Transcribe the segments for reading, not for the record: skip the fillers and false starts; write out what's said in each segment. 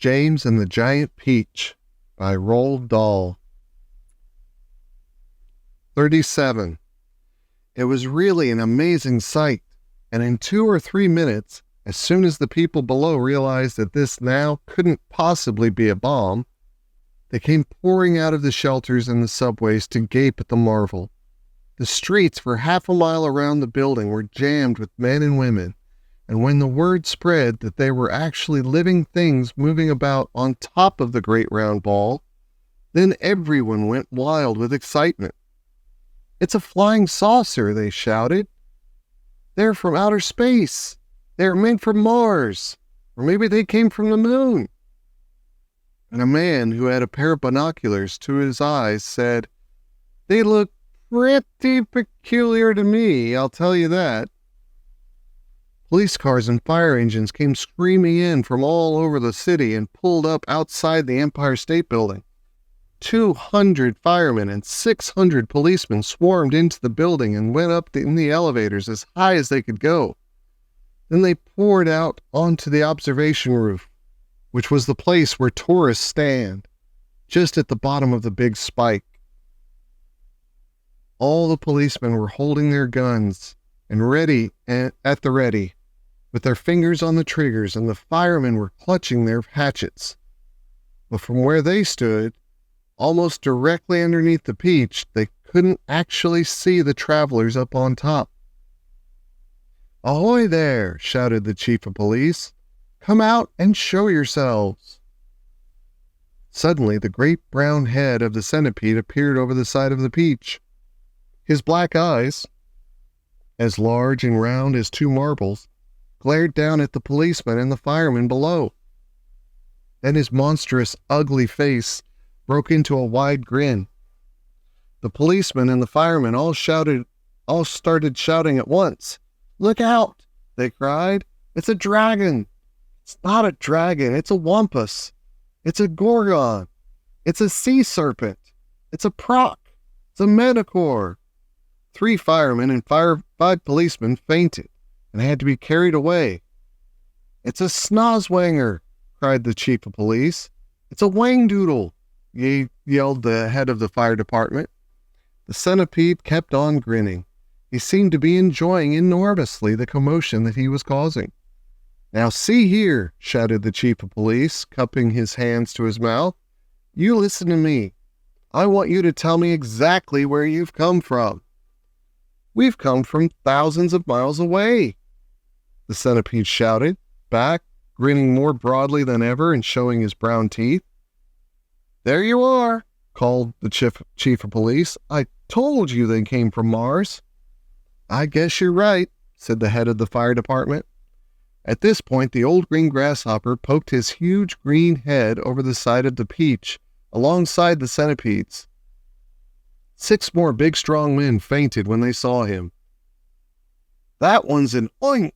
James and the Giant Peach by Roald Dahl. 37. It was really an amazing sight, and in 2 or 3 minutes, as soon as the people below realized that this now couldn't possibly be a bomb, they came pouring out of the shelters and the subways to gape at the marvel. The streets for half a mile around the building were jammed with men and women, and when the word spread that they were actually living things moving about on top of the great round ball, then everyone went wild with excitement. "It's a flying saucer," they shouted. "They're from outer space. They're meant for Mars. Or maybe they came from the moon." And a man who had a pair of binoculars to his eyes said, "They look pretty peculiar to me, I'll tell you that." Police cars and fire engines came screaming in from all over the city and pulled up outside the Empire State Building. 200 firemen and 600 policemen swarmed into the building and went up in the elevators as high as they could go. Then they poured out onto the observation roof, which was the place where tourists stand, just at the bottom of the big spike. All the policemen were holding their guns and ready at the ready, with their fingers on the triggers, and the firemen were clutching their hatchets. But from where they stood, almost directly underneath the peach, they couldn't actually see the travelers up on top. "Ahoy there!" shouted the chief of police. "Come out and show yourselves." Suddenly, the great brown head of the centipede appeared over the side of the peach. His black eyes, as large and round as 2 marbles, glared down at the policemen and the firemen below. Then his monstrous, ugly face broke into a wide grin. The policemen and the firemen all started shouting at once. "Look out!" they cried. "It's a dragon! It's not a dragon, it's a wampus! It's a gorgon! It's a sea serpent! It's a proc! It's a metacore!" 3 firemen and 5 policemen fainted and had to be carried away. "It's a snozwanger!" cried the chief of police. "It's a wangdoodle!" yelled the head of the fire department. The centipede kept on grinning. He seemed to be enjoying enormously the commotion that he was causing. "Now see here," shouted the chief of police, cupping his hands to his mouth. "You listen to me. I want you to tell me exactly where you've come from." "We've come from thousands of miles away," the centipede shouted back, grinning more broadly than ever and showing his brown teeth. "There you are," called the chief of police. "I told you they came from Mars." "I guess you're right," said the head of the fire department. At this point, the old green grasshopper poked his huge green head over the side of the peach, alongside the centipede's. 6 more big, strong men fainted when they saw him. "That one's an oink!"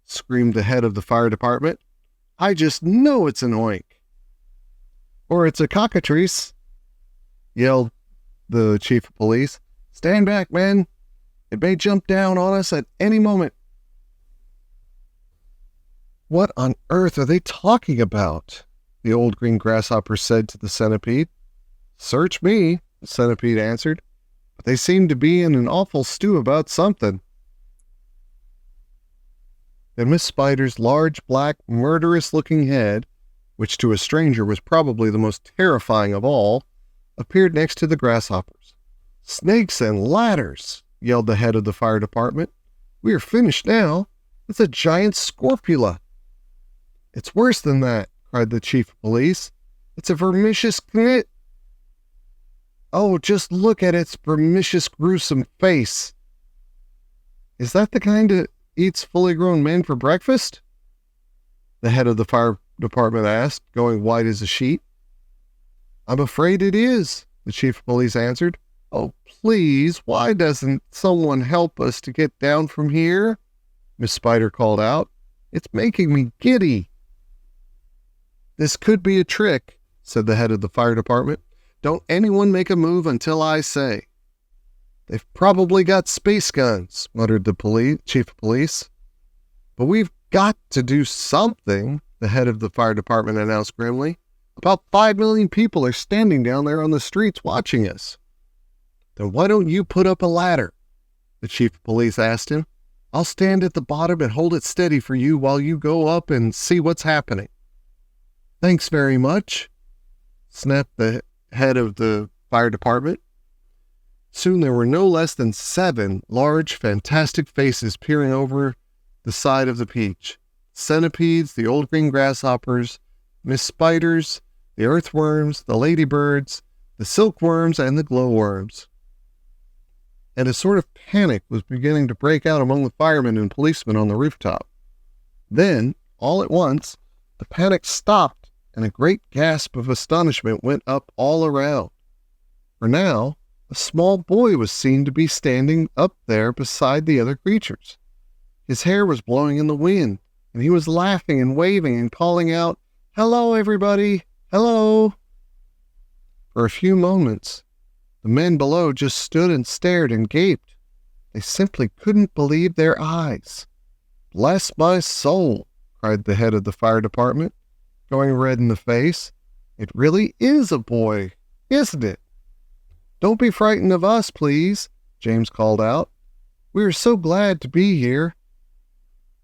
screamed the head of the fire department. "I just know it's an oink." "Or it's a cockatrice," yelled the chief of police. "Stand back, men. It may jump down on us at any moment." "What on earth are they talking about?" the old green grasshopper said to the centipede. "Search me," the centipede answered. "But they seem to be in an awful stew about something." Then Miss Spider's large, black, murderous-looking head, which to a stranger was probably the most terrifying of all, appeared next to the grasshoppers. "Snakes and ladders!" yelled the head of the fire department. "We are finished now. It's a giant scorpula." "It's worse than that," cried the chief of police. "It's a vermicious knit. Oh, just look at its vermicious, gruesome face." "Is that the kind that eats fully grown men for breakfast?" the head of the fire department asked, going white as a sheet. "I'm afraid it is," the chief of police answered. "Oh, please, why doesn't someone help us to get down from here?" Miss Spider called out. "It's making me giddy." "This could be a trick," said the head of the fire department. "Don't anyone make a move until I say." "They've probably got space guns," muttered the chief of police. "But we've got to do something," the head of the fire department announced grimly. "About 5 million people are standing down there on the streets watching us." "Then why don't you put up a ladder?" the chief of police asked him. "I'll stand at the bottom and hold it steady for you while you go up and see what's happening." "Thanks very much," snapped the head of the fire department. Soon there were no less than 7 large, fantastic faces peering over the side of the peach. Centipedes, the old green grasshoppers, Miss Spiders, the earthworms, the ladybirds, the silkworms, and the glowworms. And a sort of panic was beginning to break out among the firemen and policemen on the rooftop. Then, all at once, the panic stopped, and a great gasp of astonishment went up all around. For now, a small boy was seen to be standing up there beside the other creatures. His hair was blowing in the wind, and he was laughing and waving and calling out, "Hello, everybody! Hello!" For a few moments, the men below just stood and stared and gaped. They simply couldn't believe their eyes. "Bless my soul!" cried the head of the fire department, going red in the face. "It really is a boy, isn't it?" "Don't be frightened of us, please," James called out. "We are so glad to be here."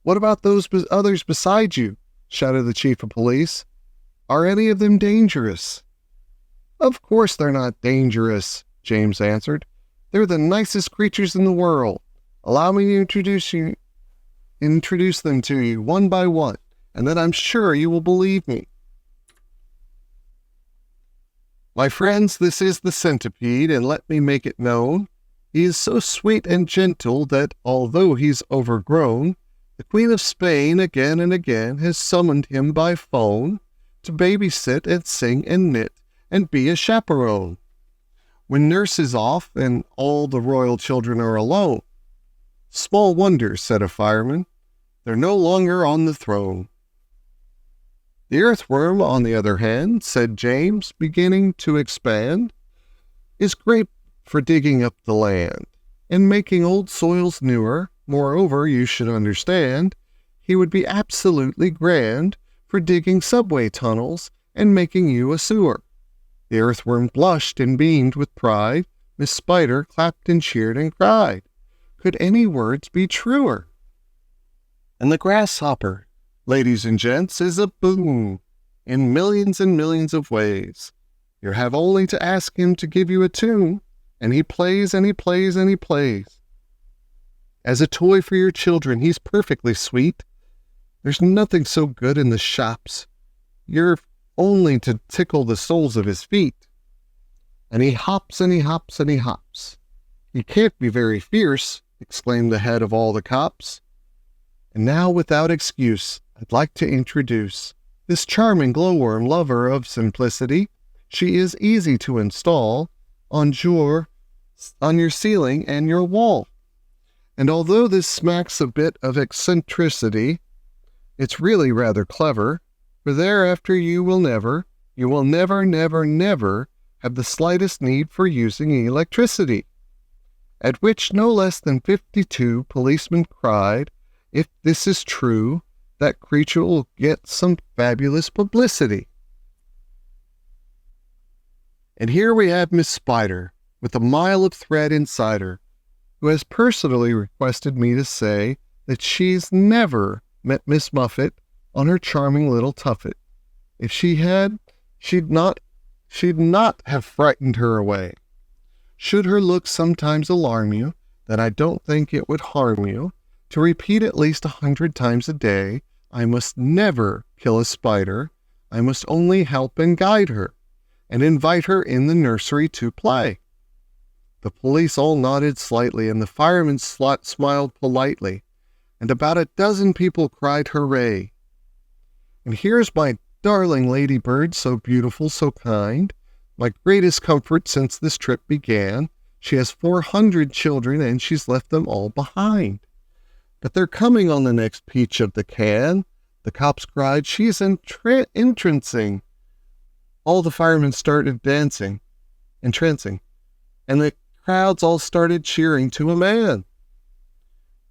"What about those others beside you?" shouted the chief of police. "Are any of them dangerous?" "Of course they're not dangerous," James answered. "They're the nicest creatures in the world. Allow me to introduce them to you one by one, and then I'm sure you will believe me. My friends, this is the centipede, and let me make it known. He is so sweet and gentle that, although he's overgrown, the Queen of Spain again and again has summoned him by phone to babysit and sing and knit and be a chaperone when nurse is off and all the royal children are alone. Small wonder," said a fireman, "they're no longer on the throne." "The earthworm, on the other hand," said James, beginning to expand, "is great for digging up the land and making old soils newer. Moreover, you should understand, he would be absolutely grand for digging subway tunnels and making you a sewer." The earthworm blushed and beamed with pride. Miss Spider clapped and cheered and cried. Could any words be truer? And the grasshopper, ladies and gents, is a boon in millions and millions of ways. You have only to ask him to give you a tune, and he plays and he plays and he plays. As a toy for your children, he's perfectly sweet. There's nothing so good in the shops. You're only to tickle the soles of his feet. And he hops and he hops and he hops. He can't be very fierce, exclaimed the head of all the cops. And now, without excuse, I'd like to introduce this charming glowworm lover of simplicity. She is easy to install on your ceiling and your wall. And although this smacks a bit of eccentricity, it's really rather clever, for thereafter you will never have the slightest need for using electricity. At which no less than 52 policemen cried, if this is true, that creature will get some fabulous publicity. And here we have Miss Spider, with a mile of thread inside her, who has personally requested me to say that she's never met Miss Muffet on her charming little tuffet. If she had, she'd not have frightened her away. Should her looks sometimes alarm you, then I don't think it would harm you to repeat at least 100 times a day, I must never kill a spider, I must only help and guide her, and invite her in the nursery to play. The police all nodded slightly, and the fireman smiled politely, and about a dozen people cried hooray. And here's my darling ladybird, so beautiful, so kind, my greatest comfort since this trip began. She has 400 children, and she's left them all behind. But they're coming on the next peach of the can, the cops cried. She's entrancing. All the firemen started entrancing, and the crowds all started cheering to a man.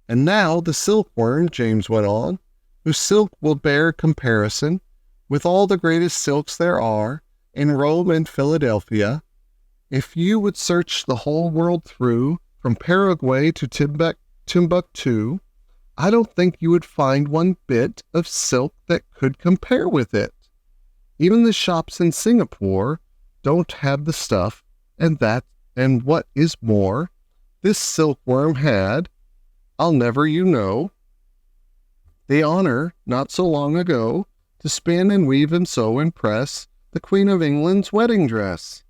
And now the silkworm, James went on, whose silk will bear comparison with all the greatest silks there are in Rome and Philadelphia. If you would search the whole world through, from Paraguay to Timbuktu, I don't think you would find one bit of silk that could compare with it. Even the shops in Singapore don't have the stuff, and what is more, this silkworm had, I'll never you know, the honor, not so long ago, to spin and weave and sew and press the Queen of England's wedding dress.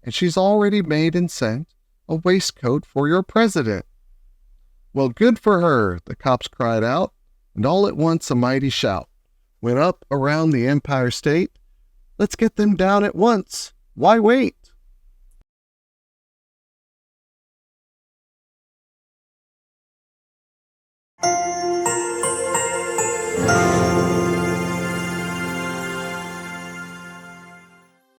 And she's already made and sent a waistcoat for your president. Well, good for her, the cops cried out, and all at once a mighty shout went up around the Empire State. Let's get them down at once. Why wait?